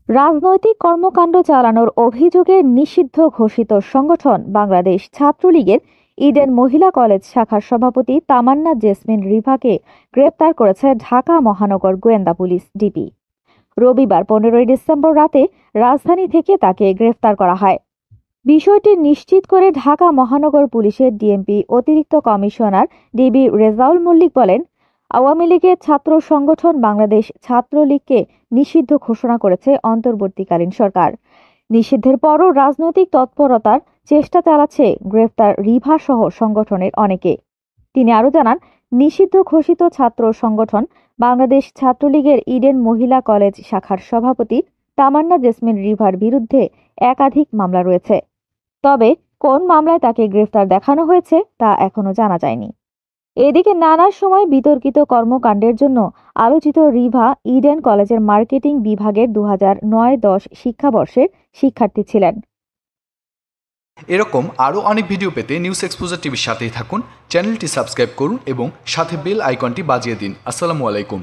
রাজনৈতিক কর্মকাণ্ড চালানোর অভিযোগে নিষিদ্ধ ঘোষিত সংগঠন বাংলাদেশ ছাত্রলীগের ইডেন মহিলা কলেজ শাখার সভাপতি তামান্না জেসমিন রিভাকে গ্রেপ্তার করেছে ঢাকা মহানগর গোয়েন্দা পুলিশ ডিবি। রবিবার 15 ডিসেম্বর রাতে রাজধানী থেকে তাকে গ্রেফতার করা হয়। বিষয়টি নিশ্চিত করে ঢাকা মহানগর পুলিশের ডিএমপি অতিরিক্ত কমিশনার ডিবি রেজাউল মল্লিক বলেন, আওয়ামী লীগের ছাত্র সংগঠন বাংলাদেশ ছাত্রলীগকে নিষিদ্ধ ঘোষণা করেছে অন্তর্বর্তীকালীন সরকার। নিষিদ্ধের পরও রাজনৈতিক তৎপরতার চেষ্টা চালাচ্ছে গ্রেফতার রিভা সহ সংগঠনের অনেকে। তিনি আরও জানান, নিষিদ্ধ ঘোষিত ছাত্র সংগঠন বাংলাদেশ ছাত্রলীগের ইডেন মহিলা কলেজ শাখার সভাপতি তামান্না জেসমিন রিভার বিরুদ্ধে একাধিক মামলা রয়েছে। তবে কোন মামলায় তাকে গ্রেফতার দেখানো হয়েছে তা এখনো জানা যায়নি। এদিকে নানা সময় বিতর্কিত কর্মকাণ্ডের জন্য আলোচিত রিভা ইডেন কলেজের মার্কেটিং বিভাগের 2009-10 শিক্ষাবর্ষের শিক্ষার্থী ছিলেন। এরকম আরও অনেক ভিডিও পেতে নিউজ এক্সপোজার টিভির সাথেই থাকুন। চ্যানেলটি সাবস্ক্রাইব করুন এবং সাথে বেল আইকনটি বাজিয়ে দিন। আসসালামু আলাইকুম।